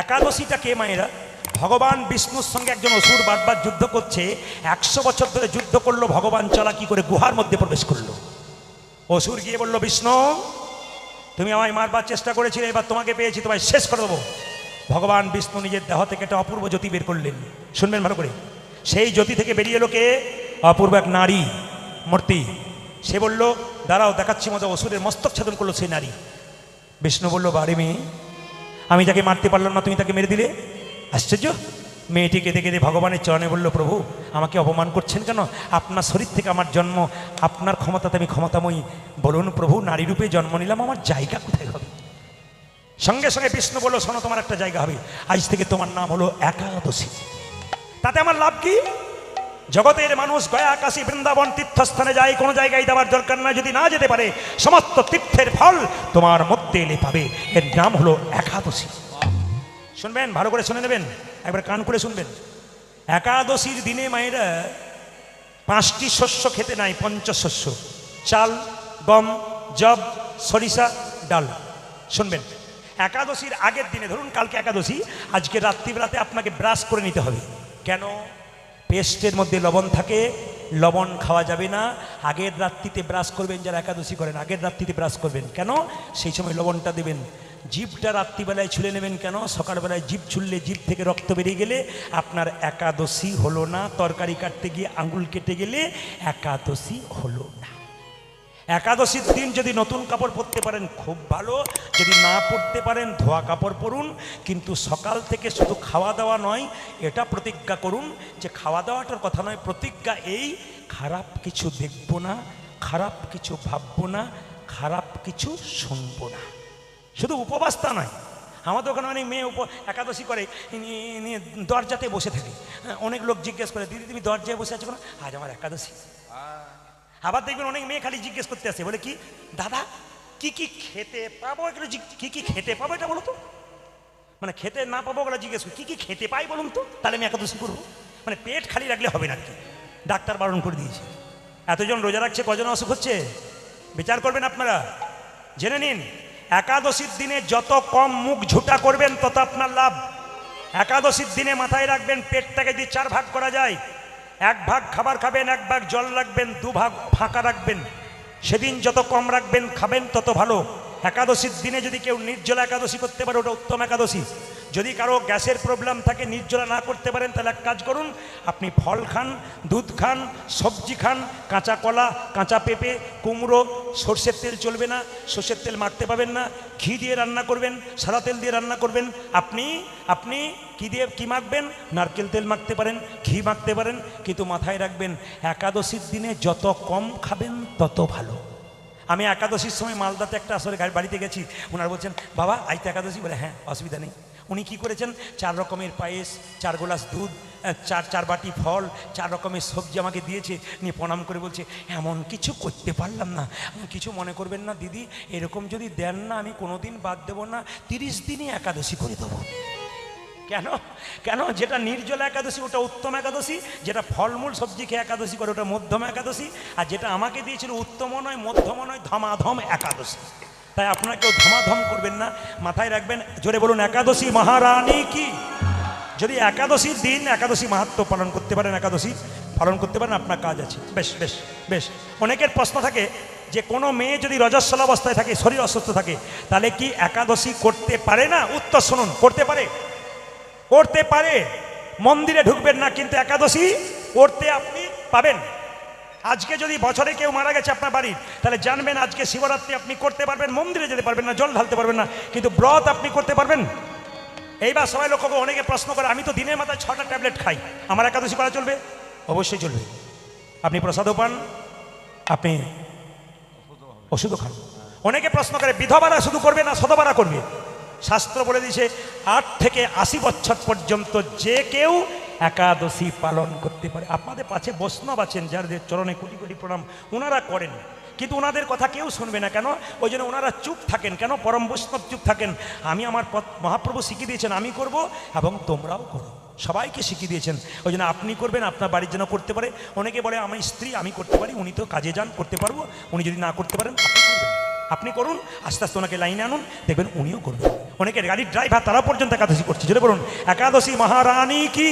একাদশীটা কে মায়েরা? ভগবান বিষ্ণুর সঙ্গে একজন অসুর বারবার যুদ্ধ করছে, 100 বছর ধরে যুদ্ধ করলো, ভগবান চালাকি করে গুহার মধ্যে প্রবেশ করলো। অসুর গিয়ে বলল, বিষ্ণু তুমি আমায় মারবার চেষ্টা করেছিলে, এবার তোমাকে পেয়েছি, তোমায় শেষ করে দেবো। ভগবান বিষ্ণু নিজের দেহ থেকে একটা অপূর্ব জ্যোতি বের করলেন। শুনবেন ভালো করে, সেই জ্যোতি থেকে বেরিয়ে এলো কে? অপূর্ব এক নারী মূর্তি। সে বলল, দাঁড়াও দেখাচ্ছি মতো। অসুরের মস্তক ছেদন করলো সেই নারী। বিষ্ণু বলল, বাড়ি মেয়ে, আমি যাকে মারতে পারলাম না তুমি তাকে মেরে দিলে, আশ্চর্য। মেয়েটি কেঁদে কেঁদে ভগবানের চরণে বলল, প্রভু আমাকে অপমান করছেন কেন? আপনার শরীর থেকে আমার জন্ম, আপনার ক্ষমতাতে আমি ক্ষমতাময়ী, বলুন প্রভু নারী রূপে জন্ম নিলাম, আমার জায়গা কোথায় হবে? সঙ্গে সঙ্গে বিষ্ণু বলল, শোনো তোমার একটা জায়গা হবে, আজ থেকে তোমার নাম হলো একাদশী। তাতে আমার লাভ কি? জগতের মানুষ গয়া কাশী বৃন্দাবন তীর্থস্থানে যায়, কোনো জায়গায় যাওয়ার দরকার না, যদি না যেতে পারে সমস্ত তীর্থের ফল তোমার মধ্যে এলে পাবে। এর নাম হলো একাদশী। শুনবেন ভালো করে, শুনে নেবেন, একবার কান করে শুনবেন। একাদশীর দিনে মায়েরা 5টি শস্য খেতে নাই, পঞ্চশস্য: চাল, গম, জব, সরিষা, ডাল। শুনবেন, একাদশীর আগের দিনে, ধরুন কালকে একাদশী, আজকে রাত্রিবেলাতে আপনাকে ব্রাশ করে নিতে হবে। কেন? পেস্টের মধ্যে লবণ থাকে, লবণ খাওয়া যাবে না। আগের রাত্রিতে ব্রাশ করবেন, যারা একাদশী করেন আগের রাত্রিতে ব্রাশ করবেন। কেন? সেই সময় লবণটা দেবেন। জিভটা রাত্রিবেলায় ছুলে নেবেন। কেন? সকালবেলায় জিভ ছুললে জিভ থেকে রক্ত বেরিয়ে গেলে আপনার একাদশী হলো না। তরকারি কাটতে গিয়ে আঙুল কেটে গেলে একাদশী হলো না। একাদশীর দিন যদি নতুন কাপড় পরতে পারেন খুব ভালো, যদি না পরতে পারেন ধোয়া কাপড় পরুন। কিন্তু সকাল থেকে শুধু খাওয়া দাওয়া নয়, এটা প্রতিজ্ঞা করুন যে খাওয়া দাওয়াটার কথা নয়, প্রতিজ্ঞা এই, খারাপ কিছু দেখব না, খারাপ কিছু ভাববো না, খারাপ কিছু শুনবো না। শুধু উপবাসটা নয়, আমাদের ওখানে অনেক মেয়ে একাদশী করে নিয়ে দরজাতে বসে থাকে। অনেক লোক জিজ্ঞেস করে, দিদি তুমি দরজায় বসে আছো কেন? আজ আমার একাদশী। আবার দেখবেন অনেক মেয়ে খালি জিজ্ঞেস করতে আসে, বলে কি দাদা কি কি খেতে পাবো, এগুলো কি কি খেতে পাবো এটা বলো তো। মানে খেতে না পাবো ওগুলো জিজ্ঞেস করি, কি কি খেতে পাই বলুন তো, তাহলে আমি একাদশী করবো। মানে পেট খালি রাখলে হবে না আর কি, ডাক্তার বারণ করে দিয়েছে। এতজন রোজা রাখছে, কজন অসুখ হচ্ছে বিচার করবেন আপনারা, জেনে নিন। একাদশীর দিনে যত কম মুখ ঝুটা করবেন তত আপনার লাভ। একাদশীর দিনে মাথায় রাখবেন, পেটটাকে যদি 4 ভাগ করা যায়, 1 ভাগ খাবার খাবেন, 1 ভাগ জল রাখবেন, 2 ভাগ ফাঁকা রাখবেন। সেদিন যত কম রাখবেন খাবেন তত ভালো। একাদশীর দিনে যদি কেউ নির্জলা একাদশী করতে পারে, ওটা উত্তম একাদশী। যদি কারো গ্যাসের প্রবলেম থাকে, নির্জলা না করতে পারেন, তাহলে এক কাজ করুন, আপনি ফল খান, দুধ খান, সবজি খান, কাঁচা কলা, কাঁচা পেঁপে, কুমড়ো। সর্ষের তেল চলবে না, সর্ষের তেল মাখতে পাবেন না। ঘি দিয়ে রান্না করবেন, সাদা তেল দিয়ে রান্না করবেন। আপনি কি দিয়ে কি মাখবেন? নারকেল তেল মাখতে পারেন, ঘি মাখতে পারেন। কিন্তু মাথায় রাখবেন, একাদশীর দিনে যত কম খাবেন তত ভালো। আমি একাদশীর সময় মালদাতে একটা আসলে বাড়িতে গেছি, ওনারা বলছেন বাবা আজ তো একাদশী। বলে হ্যাঁ, অসুবিধা নেই। উনি কি করেছেন, 4 রকমের পায়েস, 4 গ্লাস দুধ, 4 বাটি ফল, 4 রকমের সবজি আমাকে দিয়েছে। নিয়ে প্রণাম করে বলছে, এমন কিছু করতে পারলাম না, কিছু মনে করবেন না দিদি, এরকম যদি দেন না আমি কোনোদিন বাদ দেবো না, 30 দিনই একাদশী করে দেবো। কেন? কেন? যেটা নির্জলা একাদশী ওটা উত্তম একাদশী, যেটা ফলমূল সবজি খেয়ে একাদশী করে ওটা মধ্যম একাদশী, আর যেটা আমাকে দিয়েছিল উত্তম নয়, মধ্যম নয়, ধমাধম একাদশী। তাই আপনারা কেউ ধমাধম করবেন না, মাথায় রাখবেন। জোরে বলুন, একাদশী মহারানী কি। যদি একাদশীর দিন একাদশী মাহাত্ম্য পালন করতে পারেন, একাদশী পালন করতে পারেন, আপনার কাজ আছে। বেশ বেশ বেশ। অনেকের প্রশ্ন থাকে যে কোনো মেয়ে যদি রজস্বল অবস্থায় থাকে, শরীর অসুস্থ থাকে, তাহলে কি একাদশী করতে পারে না? উত্তর শুনুন, করতে পারে, করতে পারে। মন্দিরে ঢুকবেন না, কিন্তু একাদশী করতে আপনি পাবেন। আজকে যদি বছরে কেউ মারা গেছে আপনার বাড়ির, তাহলে জানবেন আজকে শিবরাত্রি আপনি করতে পারবেন, মন্দিরে যেতে পারবেন না, জল ঢালতে পারবেন না, কিন্তু ব্রত আপনি করতে পারবেন। এইবার সবাই লক্ষ্য করে, অনেকে প্রশ্ন করে, আমি তো দিনের মাথায় 6টা ট্যাবলেট খাই, আমার একাদশী করা চলবে? অবশ্যই চলবে। আপনি প্রসাদও পান, আপনি ওষুধও খান। অনেকে প্রশ্ন করে, বিধবারা শুধু করবে না সধবারা করবে? শাস্ত্র বলে দিয়েছে 8 থেকে 80 বছর পর্যন্ত যে কেউ একাদশী পালন করতে পারে। আপনাদের পাশে বৈষ্ণব আছেন, যাদের চরণে কোটি কোটি প্রণাম, ওনারা করেন, কিন্তু ওনাদের কথা কেউ শুনবে না। কেন? ওই জন্য ওনারা চুপ থাকেন। কেন? পরম বৈষ্ণব চুপ থাকেন। আমি আমার মহাপ্রভু শিখিয়ে দিয়েছেন, আমি করব এবং তোমরাও করো, সবাইকে শিখিয়ে দিয়েছেন। ওই জন্য আপনি করবেন, আপনার বাড়ির জন্য করতে পারে। অনেকে বলে আমার স্ত্রী, আমি করতে পারি, উনি তো কাজে যান, করতে পারবো। উনি যদি না করতে পারেন আপনি করবেন। আপনি করুন, আস্তে আস্তে ওনাকে লাইনে আনুন, দেখবেন উনিও করবেন। অনেকের গাড়ির ড্রাইভার তারা পর্যন্ত একাদশী করছে। যদি বলুন একাদশী মহারানী কি।